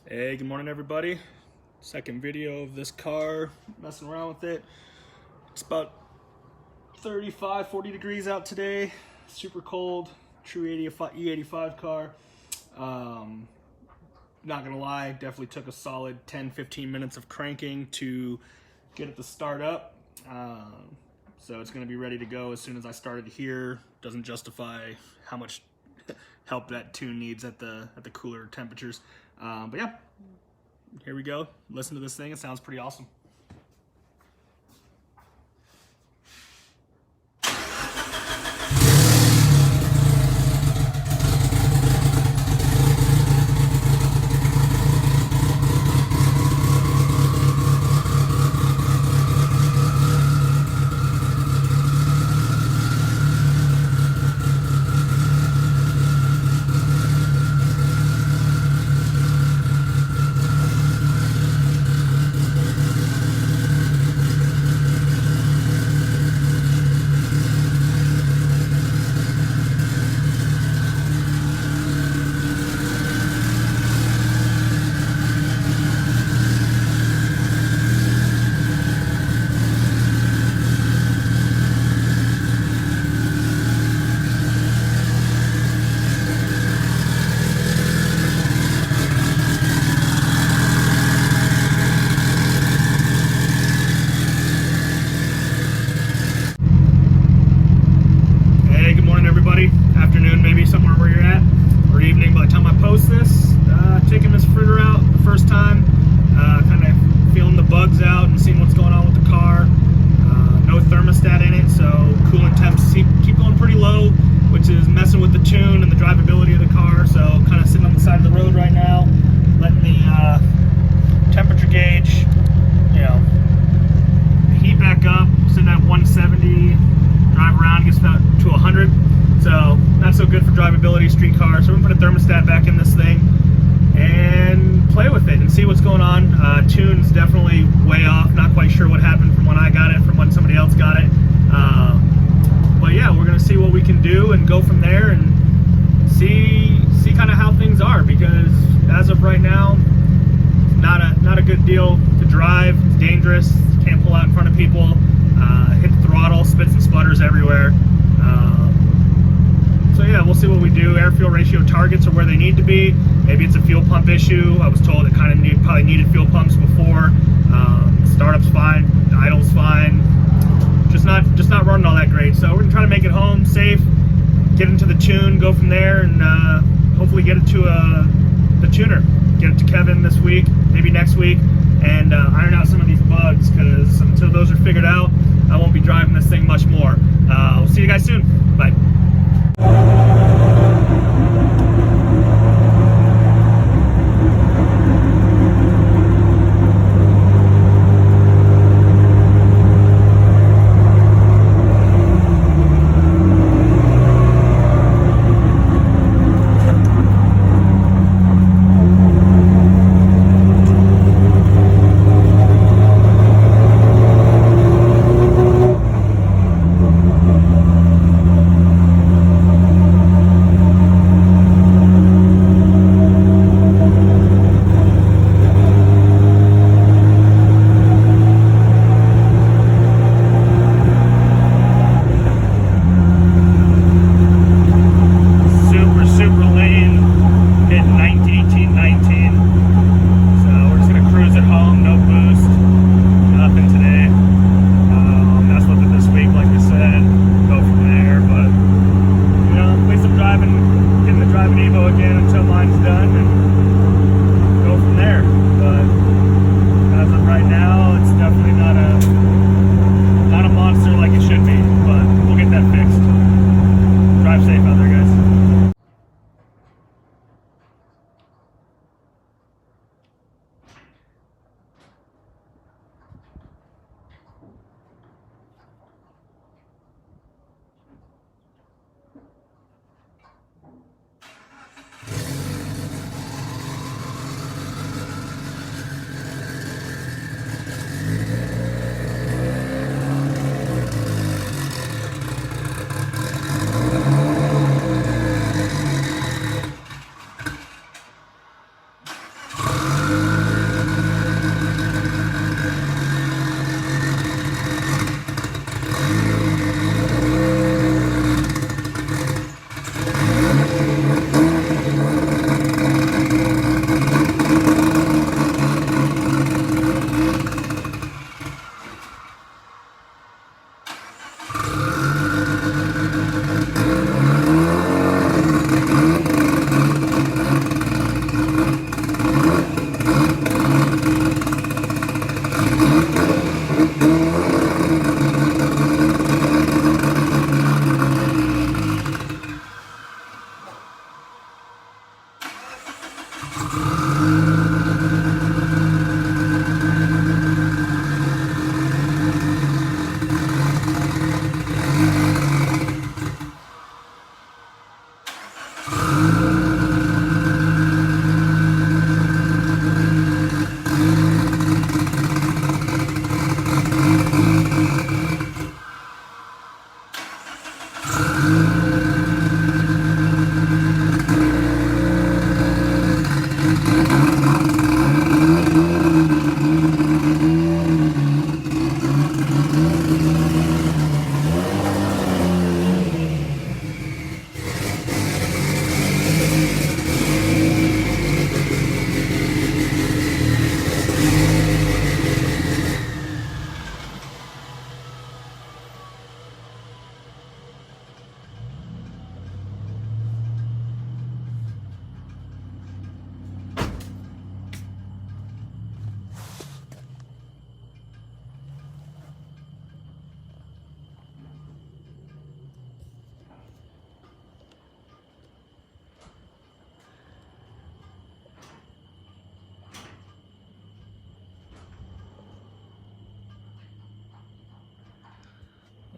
Hey, good morning everybody. Second video of this car, messing around with it. It's about 35, 40 degrees out today. Super cold, true E85 car. Not gonna lie, definitely took a solid 10-15 minutes of cranking to get it to start up. So it's gonna be ready to go as soon as I started here. Doesn't justify how much help that tune needs at the cooler temperatures. But yeah, here we go. Listen to this thing. It sounds pretty awesome. Afternoon, maybe somewhere where you're at, or evening by the time I post this. Taking this fritter out the first time, kind of feeling the bugs out and seeing what's going on with the car. No thermostat in it, so coolant temps keep going pretty low, which is messing with the tune and the drivability of the car. So kind of sitting on the side of the road right now, letting the temperature gauge, heat back up, sitting at 170, drive around, gets about to 100. So not so good for drivability, street car. So we're gonna put a thermostat back in this thing and play with it and see what's going on. Tune's definitely way off. Not quite sure what happened from when I got it, from when somebody else got it. But yeah, we're gonna see what we can do and go from there and see kind of how things are, because as of right now, not a good deal to drive. It's dangerous. Can't pull out in front of people. Hit the throttle, spits and sputters everywhere. So yeah, we'll see what we do. Air-fuel ratio targets are where they need to be. Maybe it's a fuel pump issue. I was told it kind of probably needed fuel pumps before. Startup's fine, idle's fine. Just not running all that great. So we're gonna try to make it home safe, get into the tune, go from there, and hopefully get it to the tuner. Get it to Kevin this week, maybe next week, and iron out some of these bugs, because until those are figured out, I won't be driving this thing much more. We'll see you guys soon. Bye.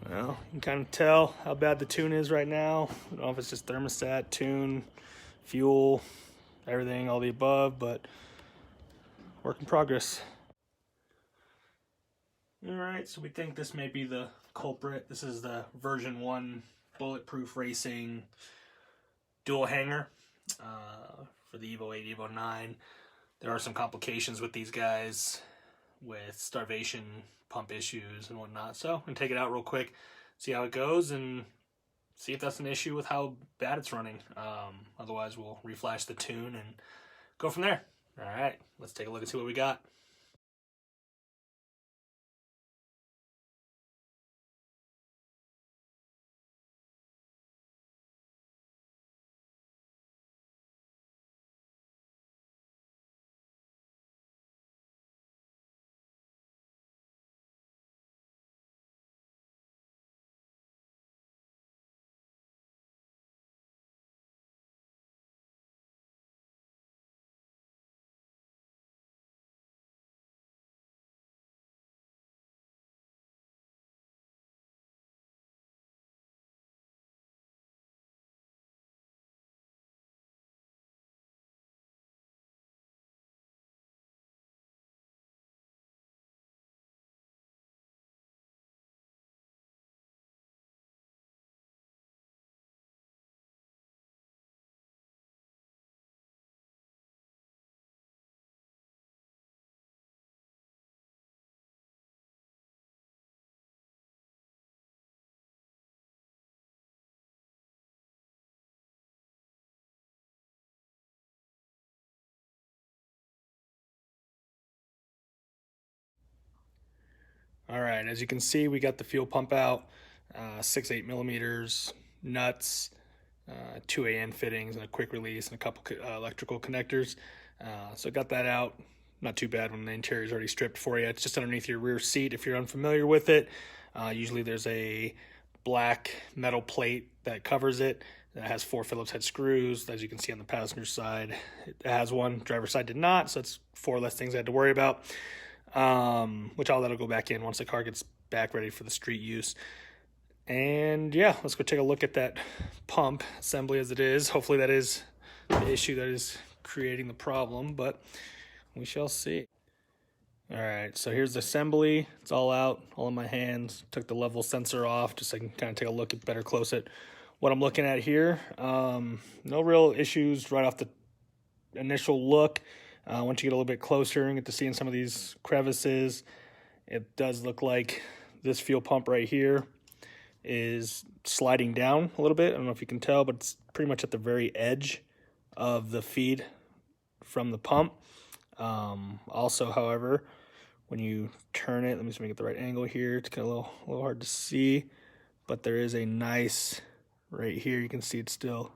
Well, you can kind of tell how bad the tune is right now. I don't know if it's just thermostat, tune, fuel, everything, all the above, but work in progress. All right, so we think this may be the culprit. This is the version 1 Bulletproof Racing dual hanger for the Evo 8, Evo 9. There are some complications with these guys with starvation, pump issues, and whatnot. So I'm going to take it out real quick, see how it goes, and see if that's an issue with how bad it's running. Otherwise, we'll reflash the tune and go from there. All right, let's take a look and see what we got. All right, as you can see, we got the fuel pump out, 6/8 millimeters, nuts, 2 AN fittings, and a quick release, and a couple electrical connectors. So got that out. Not too bad when the interior is already stripped for you. It's just underneath your rear seat if you're unfamiliar with it. Usually there's a black metal plate that covers it that has 4 Phillips head screws. As you can see on the passenger side, it has one. Driver's side did not, so it's 4 less things I had to worry about. Which all that'll go back in once the car gets back ready for the street use. And yeah, let's go take a look at that pump assembly as it is. Hopefully that is the issue that is creating the problem, but we shall see. All right, so here's the assembly. It's all out, all in my hands. Took the level sensor off just so I can kind of take a look at better close at what I'm looking at here. No real issues right off the initial look. Once you get a little bit closer and get to seeing some of these crevices, it does look like this fuel pump right here is sliding down a little bit. I don't know if you can tell, but it's pretty much at the very edge of the feed from the pump. Also, however, when you turn it, let me just make it the right angle here. It's kind of a little hard to see, but there is a nice, right here, you can see it's still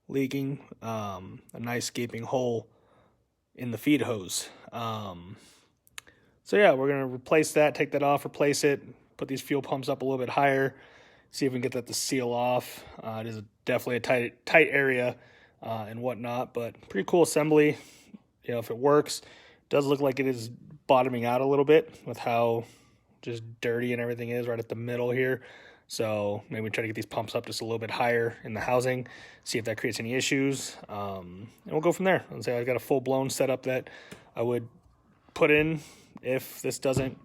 leaking, a nice gaping hole in the feed hose. So yeah, we're gonna replace that, take that off, replace it, put these fuel pumps up a little bit higher, see if we can get that to seal off. It is definitely a tight area and whatnot, but pretty cool assembly. You know, if it works, it does look like it is bottoming out a little bit with how just dirty and everything is right at the middle here. So maybe we try to get these pumps up just a little bit higher in the housing, see if that creates any issues, and we'll go from there. Let's say I've got a full-blown setup that I would put in if this doesn't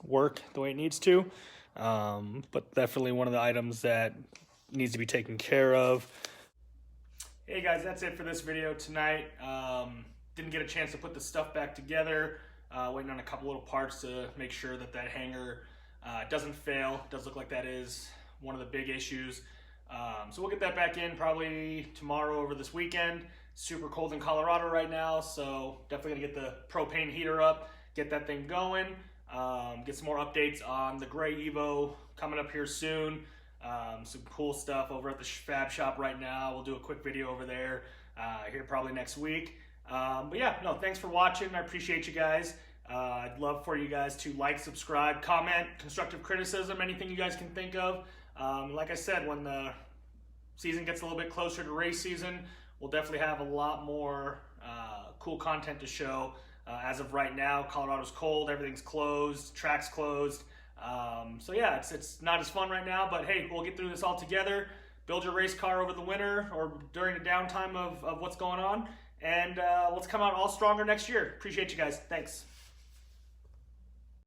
work the way it needs to, but definitely one of the items that needs to be taken care of. Hey guys, that's it for this video tonight. Didn't get a chance to put the stuff back together. Waiting on a couple little parts to make sure that that hanger doesn't fail. It does look like that is one of the big issues. So we'll get that back in probably tomorrow over this weekend. Super cold in Colorado right now, so definitely gonna get the propane heater up, get that thing going, get some more updates on the Gray Evo coming up here soon. Some cool stuff over at the Fab Shop right now. We'll do a quick video over there here probably next week. But yeah, no, thanks for watching. I appreciate you guys. I'd love for you guys to like, subscribe, comment, constructive criticism, anything you guys can think of. Like I said, when the season gets a little bit closer to race season, we'll definitely have a lot more cool content to show. As of right now, Colorado's cold, everything's closed, track's closed. So yeah, it's not as fun right now, but hey, we'll get through this all together. Build your race car over the winter or during the downtime of what's going on, and let's come out all stronger next year. Appreciate you guys. Thanks.